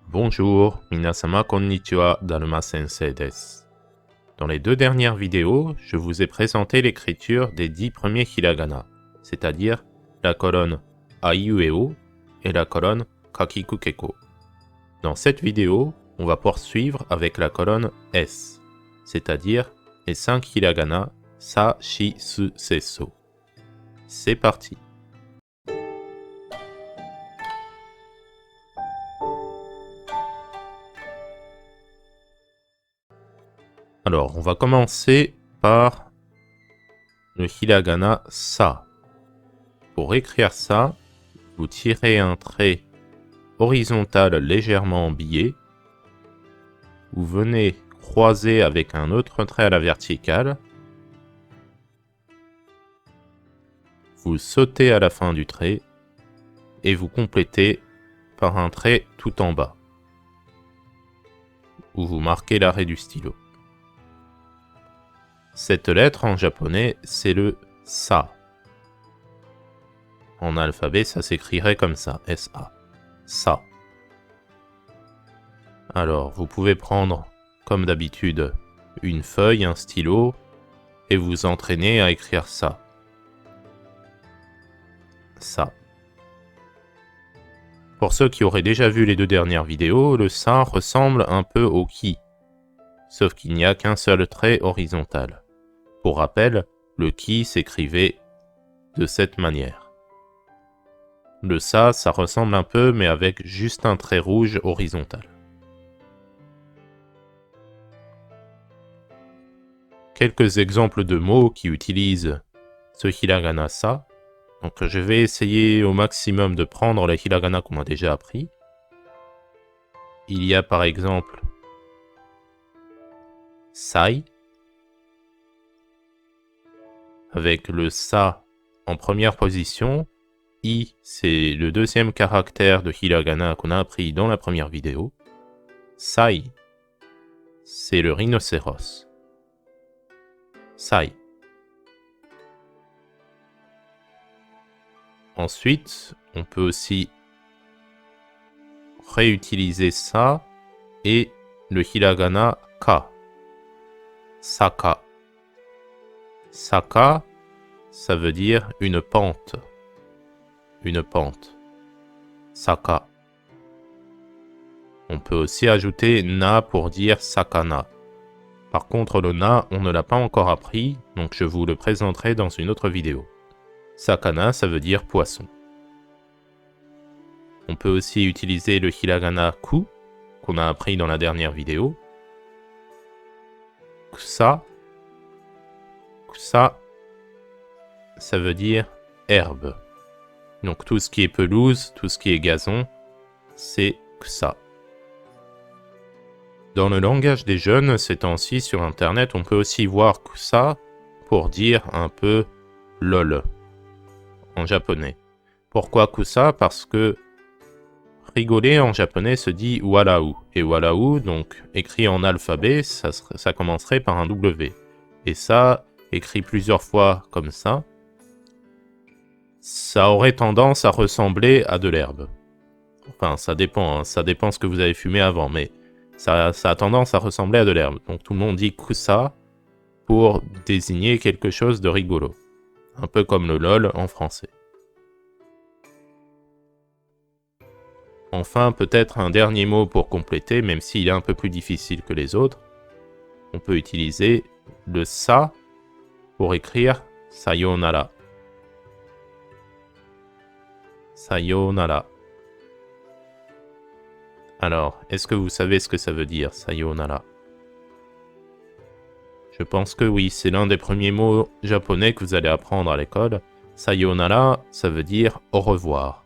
Bonjour, minasama konnichiwa, Daruma Sensei desu. Dans les deux dernières vidéos, je vous ai présenté l'écriture des 10 premiers hiragana, c'est-à-dire la colonne Aiueo et la colonne Kakikukeko. Dans cette vidéo, on va poursuivre avec la colonne S, c'est-à-dire les 5 hiragana Sa, Shi, Su, Se, So. C'est parti. Alors, on va commencer par le hiragana Sa. Pour écrire ça, vous tirez un trait horizontal légèrement biais. Vous venez croiser avec un autre trait à la verticale. Vous sautez à la fin du trait et vous complétez par un trait tout en bas, où vous marquez l'arrêt du stylo. Cette lettre en japonais, c'est le Sa. En alphabet, ça s'écrirait comme ça, S-A. Sa. Alors, vous pouvez prendre, comme d'habitude, une feuille, un stylo, et vous entraîner à écrire ça. Ça. Pour ceux qui auraient déjà vu les deux dernières vidéos, le Sa ressemble un peu au Ki, sauf qu'il n'y a qu'un seul trait horizontal. Pour rappel, le Ki s'écrivait de cette manière. Le Sa, ça ressemble un peu, mais avec juste un trait rouge horizontal. Quelques exemples de mots qui utilisent ce hiragana Sa. Donc je vais essayer au maximum de prendre les hiragana qu'on a déjà appris. Il y a par exemple Sai, avec le Sa en première position. I, c'est le deuxième caractère de hiragana qu'on a appris dans la première vidéo. Sai, c'est le rhinocéros. Sai. Ensuite, on peut aussi réutiliser ça et le hiragana Ka. Saka. Saka, ça veut dire une pente. Une pente. Saka. On peut aussi ajouter na pour dire sakana. Par contre, le na, on ne l'a pas encore appris, donc je vous le présenterai dans une autre vidéo. Sakana, ça veut dire poisson. On peut aussi utiliser le hiragana ku, qu'on a appris dans la dernière vidéo. Kusa. Kusa, ça veut dire herbe. Donc tout ce qui est pelouse, tout ce qui est gazon, c'est kusa. Dans le langage des jeunes, ces temps-ci sur internet, on peut aussi voir kusa pour dire un peu lol en japonais. Pourquoi kusa? Parce que rigoler en japonais se dit walau. Et walau, donc écrit en alphabet, ça commencerait par un W. Et ça, écrit plusieurs fois comme ça aurait tendance à ressembler à de l'herbe. Enfin, ça dépend, hein, ça dépend ce que vous avez fumé avant, mais ça a tendance à ressembler à de l'herbe. Donc tout le monde dit kusa pour désigner quelque chose de rigolo. Un peu comme le lol en français. Enfin, peut-être un dernier mot pour compléter, même s'il est un peu plus difficile que les autres. On peut utiliser le sa pour écrire sayonara. Sayonara. Alors, est-ce que vous savez ce que ça veut dire, sayonara? Je pense que oui, c'est l'un des premiers mots japonais que vous allez apprendre à l'école. Sayonara, ça veut dire au revoir.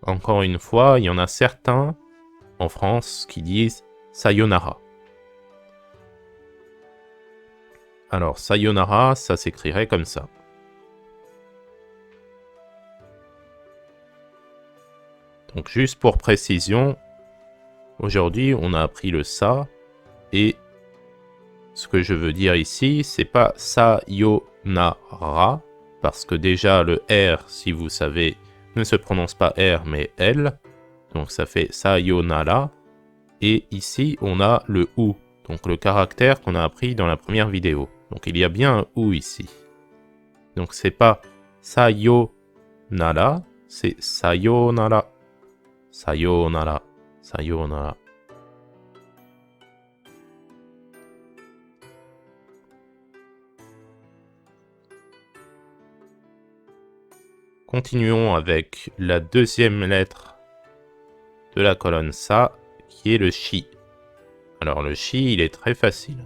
Encore une fois, il y en a certains en France qui disent sayonara. Alors, sayonara, ça s'écrirait comme ça. Donc, juste pour précision, aujourd'hui, on a appris le sa, et ce que je veux dire ici, c'est pas sayonara, parce que déjà le R, si vous savez, ne se prononce pas R mais L, donc ça fait sayonara, Et ici, on a le OU, donc le caractère qu'on a appris dans la première vidéo. Donc il y a bien un OU ici. Donc c'est pas sayonara, c'est sayonara. Sayonara, sayonara. Continuons avec la deuxième lettre de la colonne Sa, qui est le Shi. Alors le Shi, il est très facile.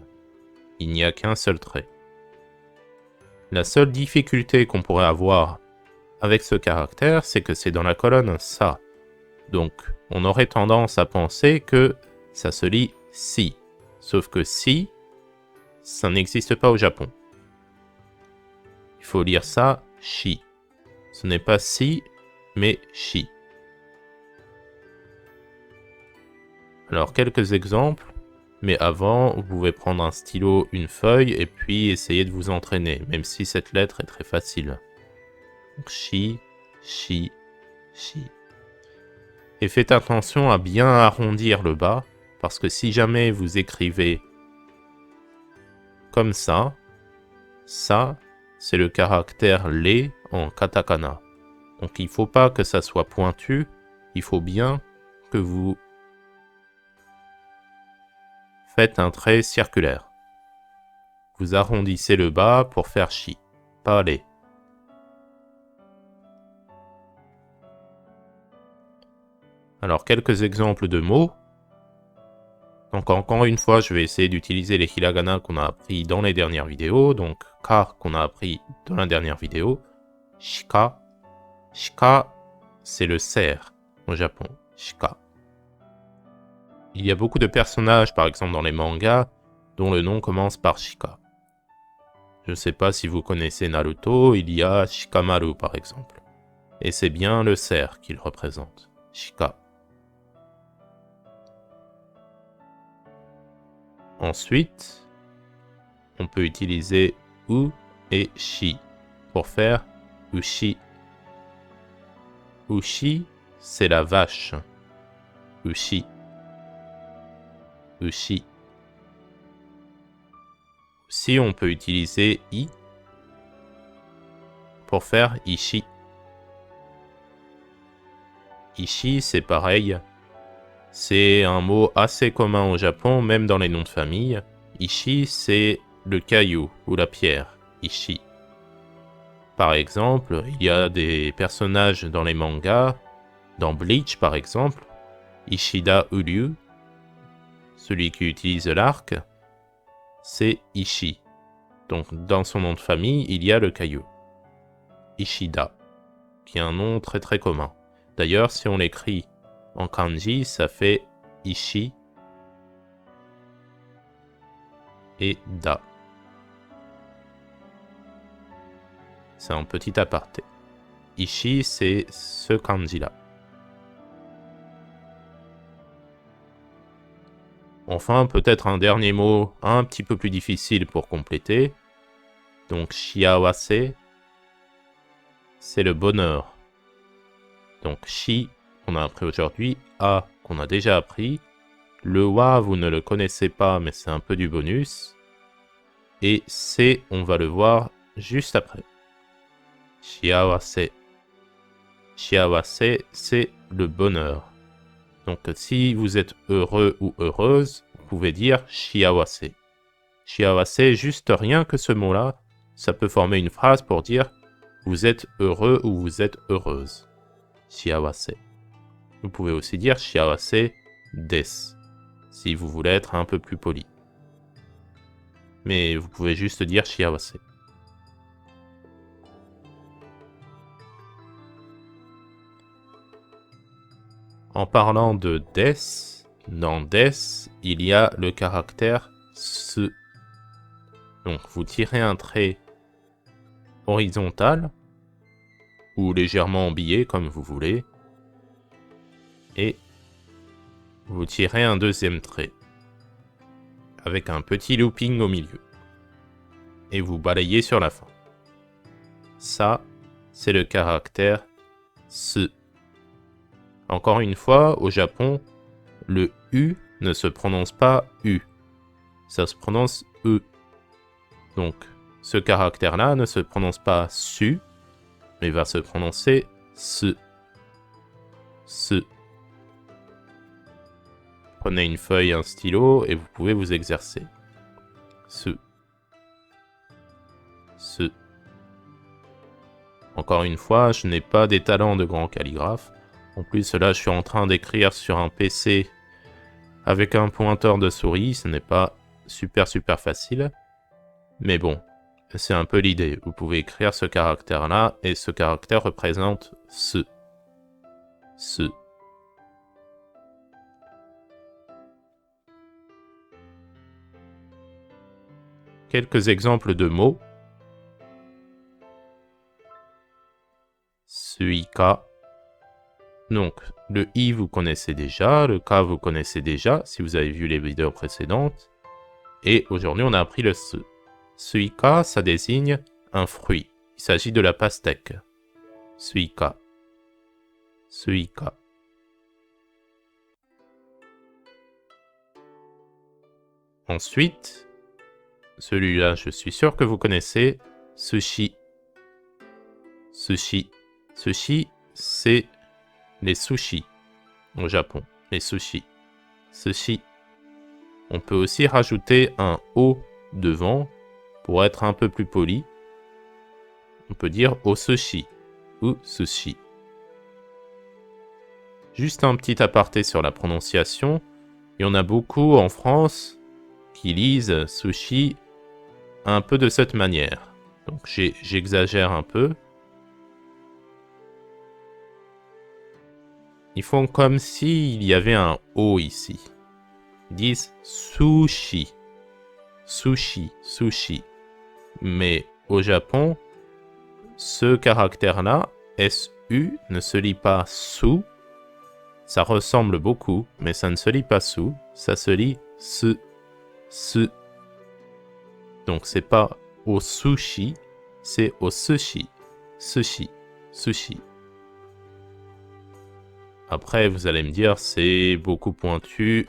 Il n'y a qu'un seul trait. La seule difficulté qu'on pourrait avoir avec ce caractère, c'est que c'est dans la colonne Sa. Donc, on aurait tendance à penser que ça se lit Si. Sauf que Si, ça n'existe pas au Japon. Il faut lire ça Shi. Ce n'est pas Si, mais Shi. Alors, quelques exemples. Mais avant, vous pouvez prendre un stylo, une feuille, et puis essayer de vous entraîner, même si cette lettre est très facile. Donc, Shi, Shi, Shi. Et faites attention à bien arrondir le bas, parce que si jamais vous écrivez comme ça, c'est le caractère les en katakana. Donc il ne faut pas que ça soit pointu, il faut bien que vous faites un trait circulaire. Vous arrondissez le bas pour faire Shi, pas les. Alors, quelques exemples de mots. Donc, encore une fois, je vais essayer d'utiliser les hiragana qu'on a appris dans les dernières vidéos. Donc, ka qu'on a appris dans la dernière vidéo. Shika. Shika, c'est le cerf au Japon. Shika. Il y a beaucoup de personnages, par exemple dans les mangas, dont le nom commence par Shika. Je ne sais pas si vous connaissez Naruto, il y a Shikamaru par exemple. Et c'est bien le cerf qu'il représente. Shika. Ensuite, on peut utiliser U et Shi pour faire Ushi. Ushi, c'est la vache. Ushi. Ushi. Aussi, on peut utiliser I pour faire Ishi. Ishi, c'est pareil. C'est un mot assez commun au Japon, même dans les noms de famille. Ishi, c'est le caillou ou la pierre. Ishi. Par exemple, il y a des personnages dans les mangas. Dans Bleach, par exemple, Ishida Uryu, celui qui utilise l'arc, c'est Ishi. Donc, dans son nom de famille, il y a le caillou. Ishida, qui est un nom très très commun. D'ailleurs, si on l'écrit en kanji, ça fait Ishi et Da. C'est un petit aparté. Ishi, c'est ce kanji-là. Enfin, peut-être un dernier mot un petit peu plus difficile pour compléter. Donc, shiawase, c'est le bonheur. Donc, shi, qu'on a appris aujourd'hui, a, qu'on a déjà appris. Le wa, vous ne le connaissez pas, mais c'est un peu du bonus. Et se, on va le voir juste après. Shiawase. Shiawase, c'est le bonheur. Donc, si vous êtes heureux ou heureuse, vous pouvez dire shiawase. Shiawase, juste rien que ce mot-là, ça peut former une phrase pour dire vous êtes heureux ou vous êtes heureuse. Shiawase. Vous pouvez aussi dire shiawase desu, si vous voulez être un peu plus poli. Mais vous pouvez juste dire shiawase. En parlant de des, dans des, il y a le caractère se. Donc vous tirez un trait horizontal ou légèrement embillé comme vous voulez et vous tirez un deuxième trait avec un petit looping au milieu et vous balayez sur la fin. Ça, c'est le caractère se. Encore une fois, au Japon, le U ne se prononce pas U. Ça se prononce E. Donc, ce caractère-là ne se prononce pas SU, mais va se prononcer SE. SE. Prenez une feuille, un stylo, et vous pouvez vous exercer. SE. SE. Encore une fois, je n'ai pas des talents de grand calligraphe. En plus, là, je suis en train d'écrire sur un PC avec un pointeur de souris. Ce n'est pas super facile. Mais bon, c'est un peu l'idée. Vous pouvez écrire ce caractère-là, et ce caractère représente ce. Ce. Quelques exemples de mots. Suika. Donc, le i vous connaissez déjà, le k vous connaissez déjà, si vous avez vu les vidéos précédentes. Et aujourd'hui, on a appris le se. Suika, ça désigne un fruit. Il s'agit de la pastèque. Suika. Suika. Ensuite, celui-là, je suis sûr que vous connaissez, sushi. Sushi. Sushi, c'est les sushis au Japon. Les sushis. Sushi. On peut aussi rajouter un O devant pour être un peu plus poli. On peut dire o sushi ou sushi. Juste un petit aparté sur la prononciation. Il y en a beaucoup en France qui lisent sushi un peu de cette manière. Donc j'exagère un peu. Ils font comme s'il y avait un O ici. Ils disent sushi. Sushi, sushi. Mais au Japon, ce caractère-là, SU, ne se lit pas su. Ça ressemble beaucoup, mais ça ne se lit pas su. Ça se lit se. Se. Donc c'est pas au sushi, c'est au sushi. Sushi. Sushi. Après, vous allez me dire, c'est beaucoup pointu.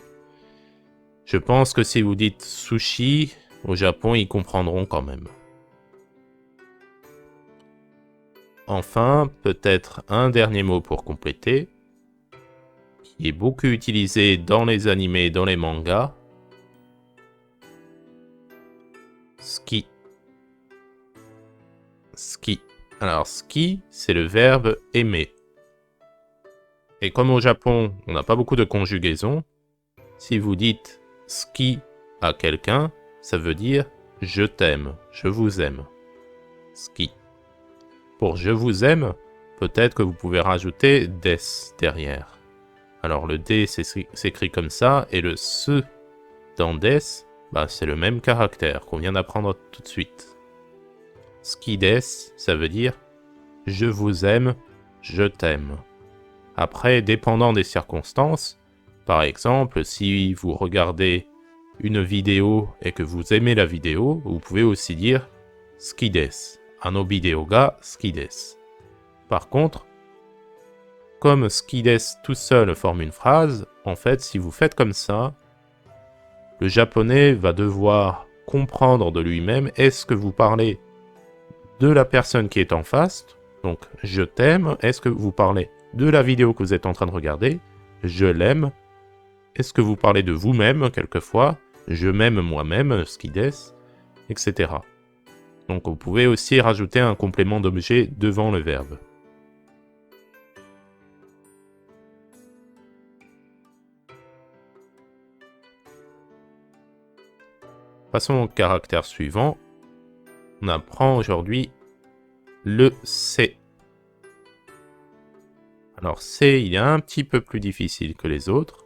Je pense que si vous dites sushi, au Japon, ils comprendront quand même. Enfin, peut-être un dernier mot pour compléter, qui est beaucoup utilisé dans les animés et dans les mangas. Ski. Ski. Alors, ski, c'est le verbe aimer. Et comme au Japon, on n'a pas beaucoup de conjugaisons, si vous dites ski à quelqu'un, ça veut dire je t'aime, je vous aime. Ski. Pour je vous aime, peut-être que vous pouvez rajouter des derrière. Alors le D s'écrit comme ça, et le se dans des, c'est le même caractère qu'on vient d'apprendre tout de suite. Ski des, ça veut dire je vous aime, je t'aime. Après, dépendant des circonstances, par exemple, si vous regardez une vidéo et que vous aimez la vidéo, vous pouvez aussi dire ski des. Ano bideo ga ski des. Par contre, comme ski des tout seul forme une phrase, en fait, si vous faites comme ça, le japonais va devoir comprendre de lui-même est-ce que vous parlez de la personne qui est en face, donc je t'aime, est-ce que vous parlez de la vidéo que vous êtes en train de regarder, je l'aime, est-ce que vous parlez de vous-même quelquefois, je m'aime moi-même, ski des, etc. Donc vous pouvez aussi rajouter un complément d'objet devant le verbe. Passons au caractère suivant. On apprend aujourd'hui le C. Alors C, il est un petit peu plus difficile que les autres.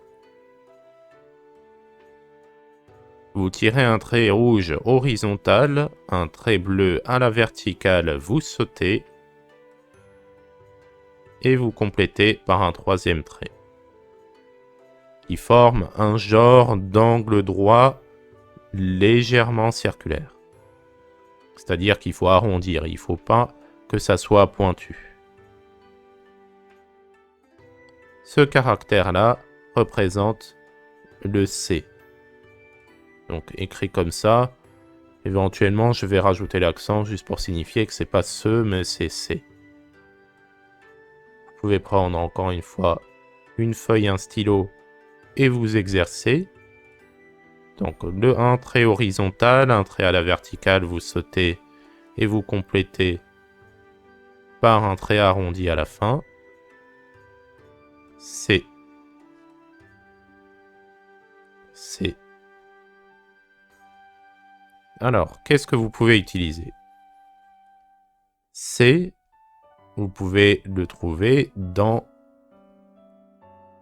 Vous tirez un trait rouge horizontal, un trait bleu à la verticale, vous sautez, et vous complétez par un troisième trait, qui forme un genre d'angle droit légèrement circulaire. C'est-à-dire qu'il faut arrondir, il ne faut pas que ça soit pointu. Ce caractère-là représente le C. Donc écrit comme ça. Éventuellement, je vais rajouter l'accent juste pour signifier que c'est pas ce, mais c'est C. Vous pouvez prendre encore une fois une feuille, un stylo et vous exercer. Donc un trait horizontal, un trait à la verticale, vous sautez et vous complétez par un trait arrondi à la fin. C. C. Alors, qu'est-ce que vous pouvez utiliser? C, vous pouvez le trouver dans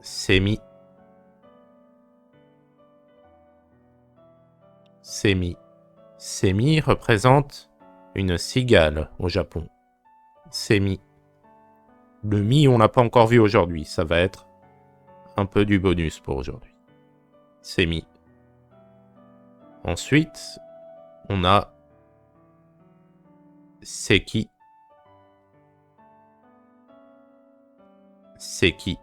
Semi. Semi. Semi représente une cigale au Japon. Semi. Le mi, on l'a pas encore vu aujourd'hui. Ça va être un peu du bonus pour aujourd'hui. Semi. Ensuite, on a Seki. Seki.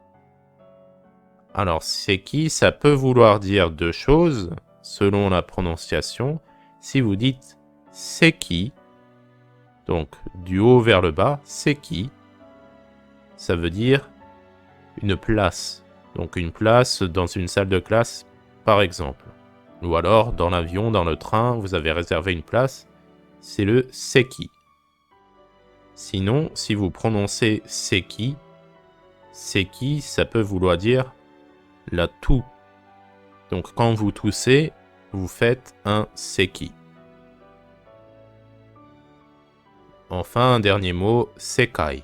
Alors, Seki, ça peut vouloir dire deux choses, selon la prononciation. Si vous dites Seki, donc du haut vers le bas, Seki, ça veut dire une place. Donc une place dans une salle de classe, par exemple. Ou alors, dans l'avion, dans le train, vous avez réservé une place, c'est le Seki. Sinon, si vous prononcez Seki, Seki, ça peut vouloir dire la toux. Donc quand vous toussez, vous faites un Seki. Enfin, un dernier mot, Sekai.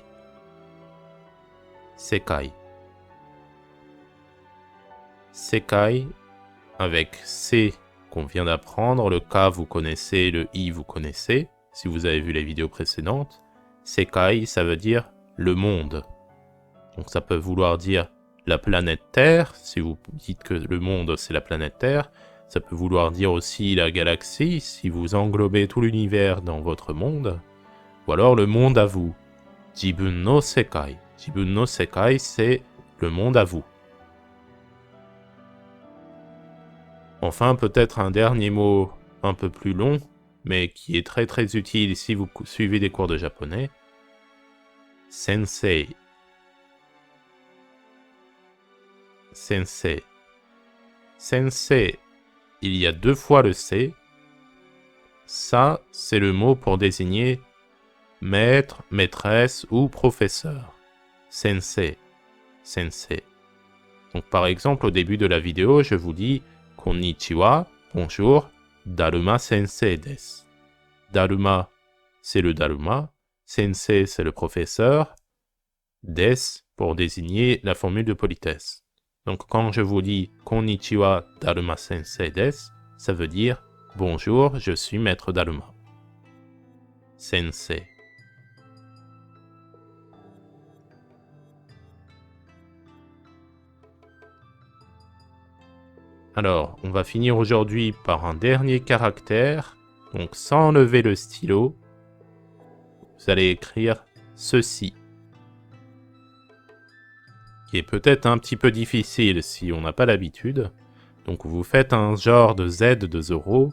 Sekai. Sekai, avec C qu'on vient d'apprendre, le K vous connaissez, le I vous connaissez, si vous avez vu les vidéos précédentes. Sekai, ça veut dire le monde. Donc ça peut vouloir dire la planète Terre, si vous dites que le monde c'est la planète Terre. Ça peut vouloir dire aussi la galaxie, si vous englobez tout l'univers dans votre monde. Ou alors le monde à vous. Jibun no sekai. Jibun no sekai, c'est le monde à vous. Enfin, peut-être un dernier mot un peu plus long, mais qui est très très utile si vous suivez des cours de japonais. Sensei. Sensei. Sensei, il y a deux fois le C. Ça, c'est le mot pour désigner maître, maîtresse ou professeur. Sensei. Sensei. Donc par exemple, au début de la vidéo, je vous dis Konnichiwa, bonjour, Daruma Sensei desu. Daruma, c'est le Daruma. Sensei, c'est le professeur. Desu, pour désigner la formule de politesse. Donc quand je vous dis Konnichiwa, Daruma Sensei desu, ça veut dire bonjour, je suis maître Daruma. Sensei. Alors, on va finir aujourd'hui par un dernier caractère. Donc, sans lever le stylo, vous allez écrire ceci. Qui est peut-être un petit peu difficile si on n'a pas l'habitude. Donc, vous faites un genre de Z de 0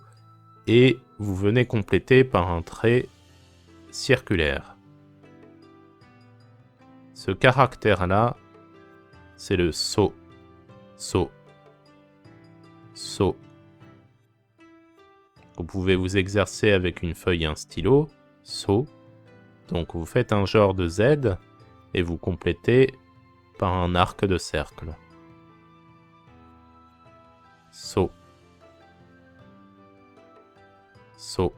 et vous venez compléter par un trait circulaire. Ce caractère-là, c'est le so. So. So. Vous pouvez vous exercer avec une feuille et un stylo. So. Donc vous faites un genre de Z et vous complétez par un arc de cercle. So. So.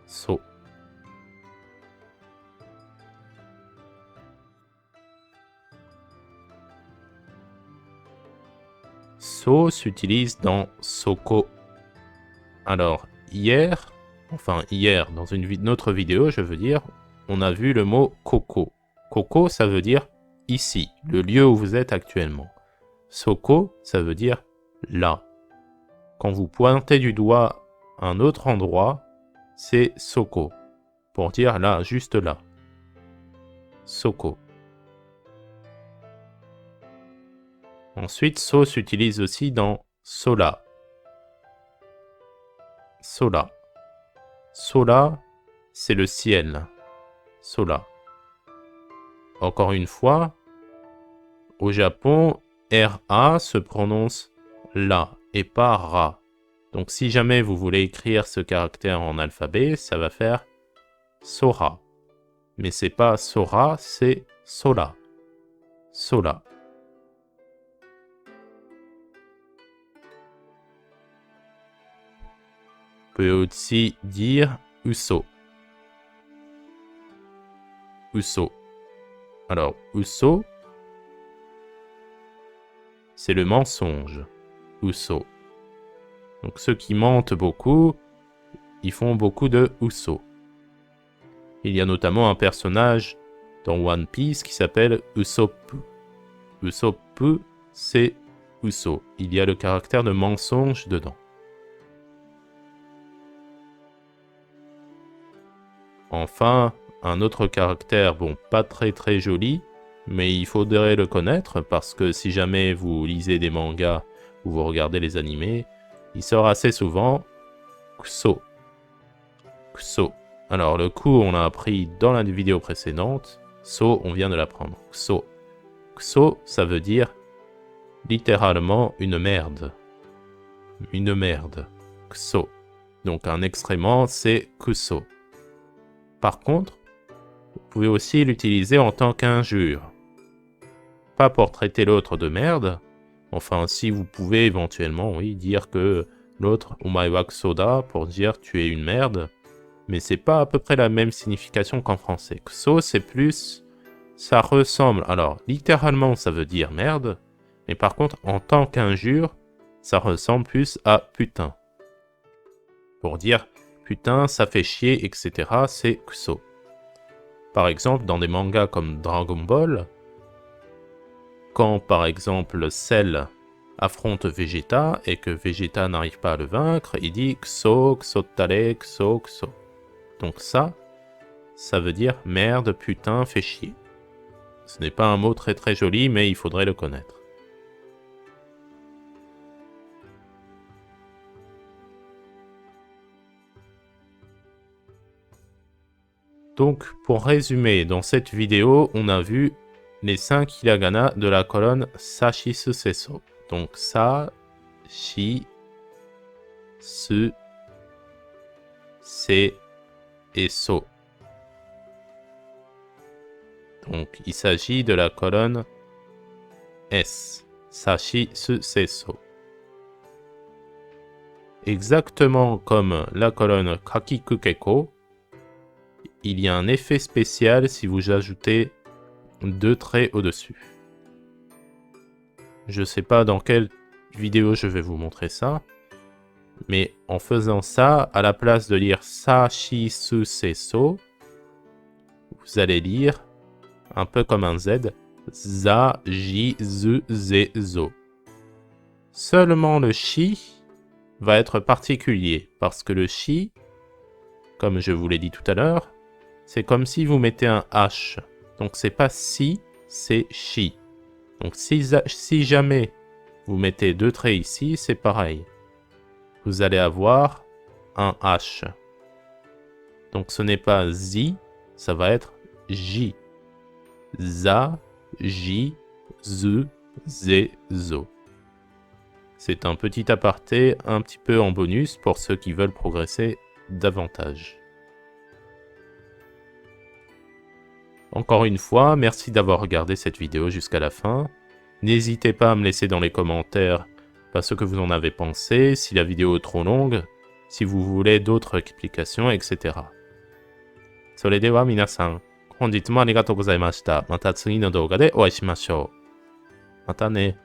So. So s'utilise dans Soko. Alors, hier, dans une autre vidéo, je veux dire, on a vu le mot Koko. Koko, ça veut dire ici, le lieu où vous êtes actuellement. Soko, ça veut dire là. Quand vous pointez du doigt un autre endroit, c'est Soko. Pour dire là, juste là. Soko. Ensuite, so s'utilise aussi dans sola. Sola. Sola, c'est le ciel. Sola. Encore une fois, au Japon, RA se prononce la et pas ra. Donc si jamais vous voulez écrire ce caractère en alphabet, ça va faire sora. Mais c'est pas sora, c'est sola. Sola. On peut aussi dire uso. Uso. Alors, uso, c'est le mensonge. Uso. Donc ceux qui mentent beaucoup, ils font beaucoup de uso. Il y a notamment un personnage dans One Piece qui s'appelle Usopp. Usopp, c'est uso. Il y a le caractère de mensonge dedans. Enfin, un autre caractère, bon, pas très joli, mais il faudrait le connaître parce que si jamais vous lisez des mangas ou vous regardez les animés, il sort assez souvent Kuso. Kuso. Alors le ku, on l'a appris dans la vidéo précédente. So, on vient de l'apprendre. Kuso. Kuso, ça veut dire littéralement une merde. Une merde. Kuso. Donc un extrémement, c'est kuso. Par contre, vous pouvez aussi l'utiliser en tant qu'injure. Pas pour traiter l'autre de merde. Enfin, si vous pouvez éventuellement, oui, dire que l'autre, omae wa kusoda, pour dire tu es une merde. Mais c'est pas à peu près la même signification qu'en français. Kuso, c'est plus... ça ressemble... Alors, littéralement, ça veut dire merde. Mais par contre, en tant qu'injure, ça ressemble plus à putain. Pour dire putain, ça fait chier, etc., c'est kuso. Par exemple, dans des mangas comme Dragon Ball, quand par exemple Cell affronte Vegeta et que Vegeta n'arrive pas à le vaincre, il dit Kuso, Kusotare, Kuso, Kuso. Donc ça veut dire merde, putain, fait chier. Ce n'est pas un mot très joli, mais il faudrait le connaître. Donc, pour résumer, dans cette vidéo, on a vu les 5 hiragana de la colonne Sashisu Seso. Donc, Sa, Shi, Su, Se et So. Donc, il s'agit de la colonne S, Sashisu Seso. Exactement comme la colonne Kakikukeko, il y a un effet spécial si vous ajoutez 2 traits au-dessus. Je sais pas dans quelle vidéo je vais vous montrer ça, mais en faisant ça, à la place de lire Sashisu Seso, vous allez lire, un peu comme un Z, Za, Ji, Zu, Ze, Zo. Seulement le Shi va être particulier, parce que le Shi, comme je vous l'ai dit tout à l'heure, c'est comme si vous mettez un H. Donc c'est pas si, c'est Shi. Donc si jamais vous mettez 2 traits ici, c'est pareil. Vous allez avoir un H. Donc ce n'est pas Zi, ça va être J. Za, Ji, Zu, Ze, Zo. C'est un petit aparté un petit peu en bonus pour ceux qui veulent progresser davantage. Encore une fois, merci d'avoir regardé cette vidéo jusqu'à la fin. N'hésitez pas à me laisser dans les commentaires ce que vous en avez pensé, si la vidéo est trop longue, si vous voulez d'autres explications, etc. それでは皆さん、本日もありがとうございました。また次の動画でお会いしましょう。またね。